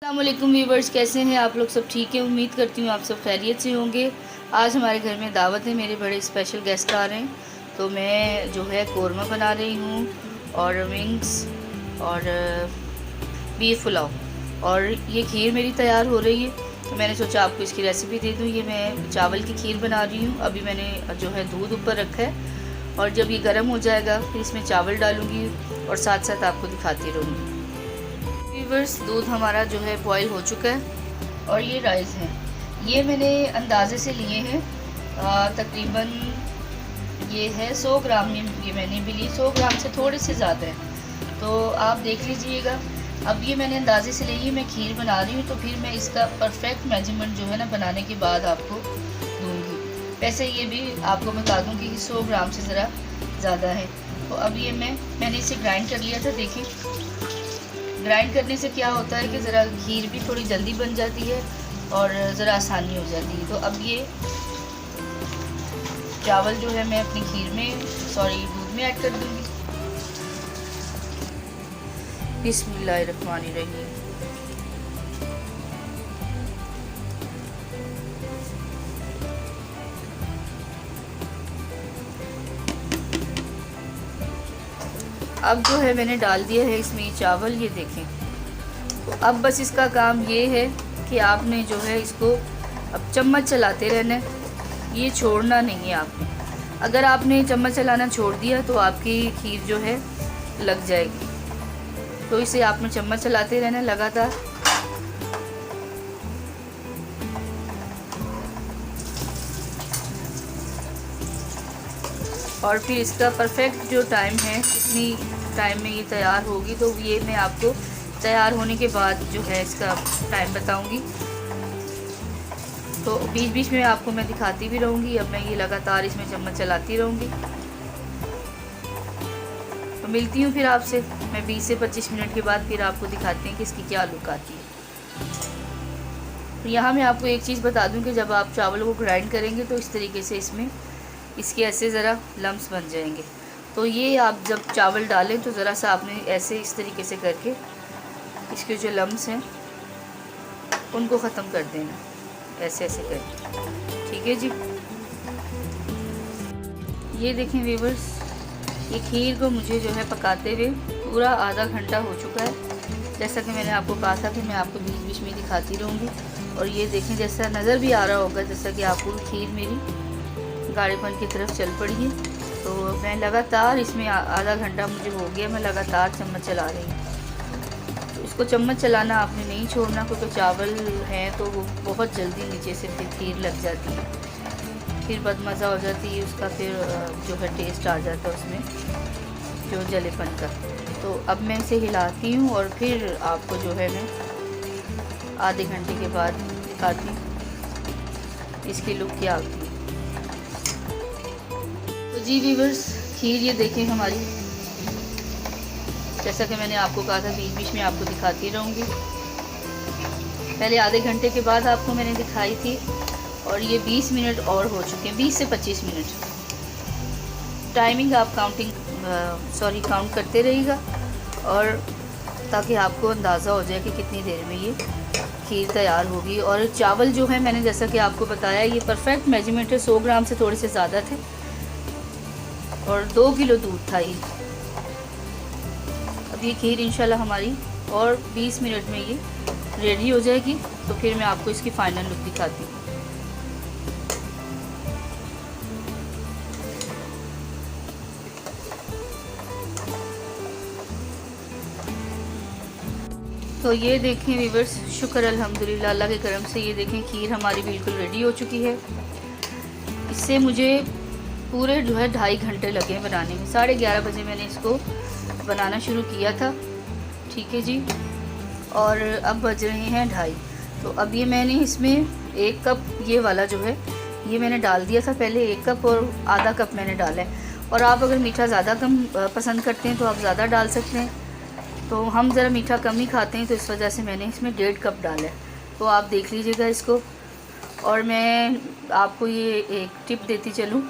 अस्सलामुअलैकुम व्यूवर्स, कैसे हैं आप लोग? सब ठीक है, उम्मीद करती हूँ आप सब खैरियत से होंगे। आज हमारे घर में दावत है, मेरे बड़े स्पेशल गेस्ट आ रहे हैं, तो मैं जो है कौरमा बना रही हूँ और विंग्स और बीफ पुलाव, और ये खीर मेरी तैयार हो रही है। तो मैंने सोचा आपको इसकी रेसिपी दे दूँ। ये मैं चावल की खीर बना रही हूँ। अभी मैंने जो है दूध ऊपर रखा है, और जब ये गर्म हो जाएगा फिर इसमें चावल डालूँगी और साथ साथ आपको दिखाती रहूँगी। व्यूअर्स, दूध हमारा जो है बॉईल हो चुका है, और ये राइस है, ये मैंने अंदाजे से लिए हैं। तकरीबन ये है 100 ग्राम में, ये मैंने भी ली। 100 ग्राम से थोड़े से ज़्यादा है, तो आप देख लीजिएगा। अब ये मैंने अंदाजे से ली है, मैं खीर बना रही हूँ, तो फिर मैं इसका परफेक्ट मेजरमेंट जो है ना बनाने के बाद आपको दूँगी। वैसे ये भी आपको बता दूँ कि 100 ग्राम से ज़रा ज़्यादा है। तो अब ये मैंने इसे ग्राइंड कर लिया था। देखिए, ग्राइंड करने से क्या होता है कि ज़रा खीर भी थोड़ी जल्दी बन जाती है और ज़रा आसानी हो जाती है। तो अब ये चावल जो है मैं अपनी खीर में दूध में ऐड कर दूँगी। बिस्मिल्लाहिर्रहमानिर्रहीम। अब जो है मैंने डाल दिया है इसमें चावल, ये देखें। तो अब बस इसका काम ये है कि आपने जो है इसको अब चम्मच चलाते रहना है, ये छोड़ना नहीं है आपने। अगर आपने चम्मच चलाना छोड़ दिया तो आपकी खीर जो है लग जाएगी। तो इसे आपने चम्मच चलाते रहना है लगातार। और फिर इसका परफेक्ट जो टाइम है, कितनी टाइम में ये तैयार होगी, तो ये मैं आपको तैयार होने के बाद जो है इसका टाइम बताऊंगी। तो बीच बीच में आपको मैं दिखाती भी रहूँगी। अब मैं ये लगातार इसमें चम्मच चलाती रहूँगी। तो मिलती हूँ फिर आपसे मैं 20 से 25 मिनट के बाद, फिर आपको दिखाते हैं कि इसकी क्या लुक आती है। तो यहाँ मैं आपको एक चीज़ बता दूँ कि जब आप चावल को ग्राइंड करेंगे तो इस तरीके से इसमें इसके ऐसे ज़रा लम्स बन जाएंगे। तो ये आप जब चावल डालें तो ज़रा सा आपने ऐसे इस तरीके से करके इसके जो लम्स हैं उनको ख़त्म कर देना, ऐसे ऐसे करके। ठीक है जी। ये देखें व्यूअर्स, ये खीर को मुझे जो है पकाते हुए पूरा आधा घंटा हो चुका है। जैसा कि मैंने आपको कहा था कि मैं आपको बीच बीच में दिखाती रहूँगी। और ये देखें, जैसा नज़र भी आ रहा होगा जैसा कि आपको खीर मेरी गाढ़ेपन की तरफ चल पड़ी है। तो मैं लगातार इसमें आधा घंटा मुझे हो गया, मैं लगातार चम्मच चला रही हूँ। तो इसको चम्मच चलाना आपने नहीं छोड़ना, क्योंकि चावल हैं तो वो बहुत जल्दी नीचे से फिर खीर लग जाती है, फिर बदमज़ा हो जाती है उसका, फिर जो है टेस्ट आ जाता है उसमें जो जलेपन का। तो अब मैं इसे हिलाती हूँ और फिर आपको जो है मैं आधे घंटे के बाद दिखाती हूँ इसकी लुक क्या होती है। तो जी व्यूअर्स, खीर ये देखें हमारी, जैसा कि मैंने आपको कहा था बीच बीच में आपको दिखाती रहूँगी। पहले आधे घंटे के बाद आपको मैंने दिखाई थी, और ये 20 मिनट और हो चुके हैं, 20 से 25 मिनट। टाइमिंग आप काउंट करते रहिएगा, और ताकि आपको अंदाज़ा हो जाए कि कितनी देर में ये खीर तैयार होगी। और चावल जो है मैंने जैसा कि आपको बताया, ये परफेक्ट मेजरमेंट है, 100 ग्राम से थोड़े से ज़्यादा थे, और 2 किलो दूध था ये। अब ये खीर इंशाल्लाह हमारी और 20 मिनट में ये रेडी हो जाएगी। तो फिर मैं आपको इसकी फ़ाइनल लुक दिखाती हूँ। तो ये देखें व्यूअर्स, शुक्र अल्हम्दुलिल्लाह, अल्लाह के करम से ये देखें खीर हमारी बिल्कुल रेडी हो चुकी है। इससे मुझे पूरे जो है 2.5 घंटे लगे बनाने में। 11:30 बजे मैंने इसको बनाना शुरू किया था। ठीक है जी। और अब बज रहे हैं 2:30। तो अब ये मैंने इसमें 1 कप ये वाला जो है ये मैंने डाल दिया था पहले, 1 कप, और आधा कप मैंने डाला है। और आप अगर मीठा ज़्यादा कम पसंद करते हैं तो आप ज़्यादा डाल सकते हैं। तो हम ज़रा मीठा कम ही खाते हैं, तो इस वजह से मैंने इसमें 1.5 कप डाला है। तो आप देख लीजिएगा इसको। और मैं आपको ये एक टिप देती चलूँ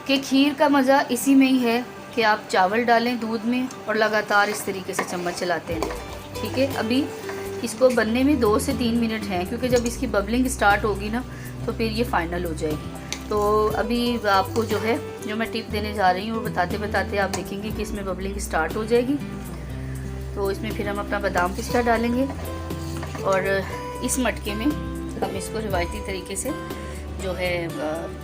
कि खीर का मज़ा इसी में ही है कि आप चावल डालें दूध में और लगातार इस तरीके से चम्मच चलाते हैं। ठीक है। अभी इसको बनने में 2 से 3 मिनट हैं, क्योंकि जब इसकी बबलिंग स्टार्ट होगी ना तो फिर ये फ़ाइनल हो जाएगी। तो अभी आपको जो है जो मैं टिप देने जा रही हूँ वो बताते बताते आप देखेंगे कि इसमें बबलिंग स्टार्ट हो जाएगी। तो इसमें फिर हम अपना बादाम पिस्ता डालेंगे और इस मटके में हम इसको रिवायती तरीके से जो है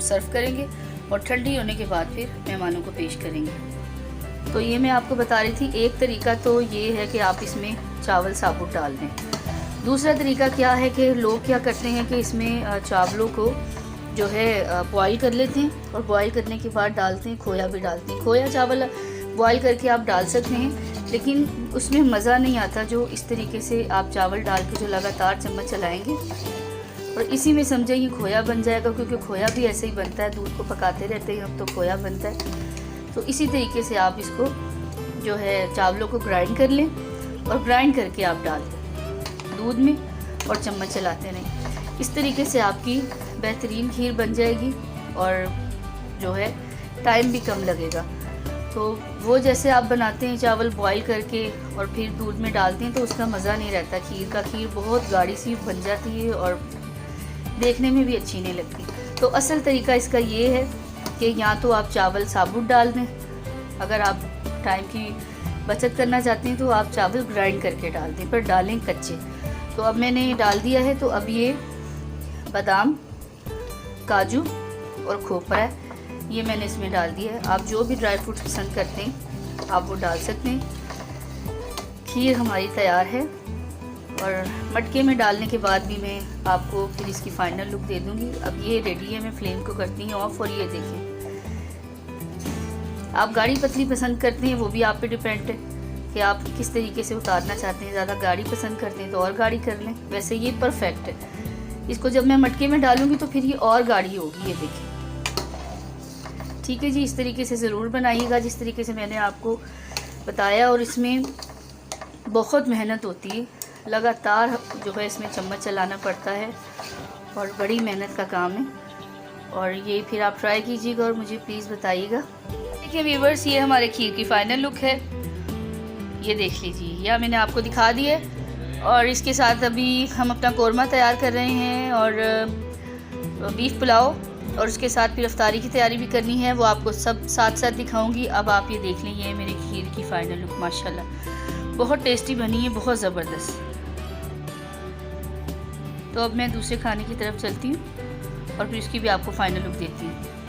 सर्व करेंगे और ठंडी होने के बाद फिर मेहमानों को पेश करेंगे। तो ये मैं आपको बता रही थी, एक तरीका तो ये है कि आप इसमें चावल साबुत डाल दें। दूसरा तरीका क्या है कि लोग क्या करते हैं कि इसमें चावलों को जो है बॉईल कर लेते हैं और बॉईल करने के बाद डालते हैं, खोया भी डालते हैं। खोया चावल बॉईल करके आप डाल सकते हैं, लेकिन उसमें मज़ा नहीं आता जो इस तरीके से आप चावल डाल के जो लगातार चम्मच चलाएँगे और इसी में समझे ये खोया बन जाएगा, क्योंकि खोया भी ऐसे ही बनता है, दूध को पकाते रहते हैं हम तो खोया बनता है। तो इसी तरीके से आप इसको जो है चावलों को ग्राइंड कर लें और ग्राइंड करके आप डाल दें दूध में और चम्मच चलाते रहें। इस तरीके से आपकी बेहतरीन खीर बन जाएगी और जो है टाइम भी कम लगेगा। तो वो जैसे आप बनाते हैं चावल बॉईल करके और फिर दूध में डालते हैं तो उसका मज़ा नहीं रहता खीर का। खीर बहुत गाढ़ी सी बन जाती है और देखने में भी अच्छी नहीं लगती। तो असल तरीका इसका ये है कि या तो आप चावल साबुत डाल दें, अगर आप टाइम की बचत करना चाहते हैं तो आप चावल ग्राइंड करके डाल दें, पर डालें कच्चे। तो अब मैंने डाल दिया है, तो अब ये बादाम, काजू और खोपरा है, ये मैंने इसमें डाल दिया है। आप जो भी ड्राई फ्रूट पसंद करते हैं आप वो डाल सकते हैं। खीर हमारी तैयार है और मटके में डालने के बाद भी मैं आपको फिर इसकी फ़ाइनल लुक दे दूँगी। अब ये रेडी है, मैं फ्लेम को करती हूँ ऑफ। और ये देखें, आप गाढ़ी पतली पसंद करते हैं वो भी आप पे डिपेंड है कि आप किस तरीके से उतारना चाहते हैं। ज़्यादा गाढ़ी पसंद करते हैं तो और गाढ़ी कर लें, वैसे ये परफेक्ट है। इसको जब मैं मटके में डालूँगी तो फिर ये और गाढ़ी होगी, ये देखें। ठीक है जी, इस तरीके से ज़रूर बनाइएगा जिस तरीके से मैंने आपको बताया। और इसमें बहुत मेहनत होती है, लगातार जो है इसमें चम्मच चलाना पड़ता है और बड़ी मेहनत का काम है। और ये फिर आप ट्राई कीजिएगा और मुझे प्लीज़ बताइएगा। देखिए व्यूवर्स, ये हमारे खीर की फ़ाइनल लुक है, ये देख लीजिए, यह मैंने आपको दिखा दी है। और इसके साथ अभी हम अपना कोरमा तैयार कर रहे हैं और बीफ पुलाव, और उसके साथ फिर अफ्तारी की तैयारी भी करनी है, वो आपको सब साथ साथ दिखाऊंगी। अब आप ये देख लें, ये मेरी खीर की फ़ाइनल लुक माशाल्लाह बहुत टेस्टी बनी है, बहुत ज़बरदस्त। तो अब मैं दूसरे खाने की तरफ चलती हूँ और फिर इसकी भी आपको फ़ाइनल लुक देती हूँ।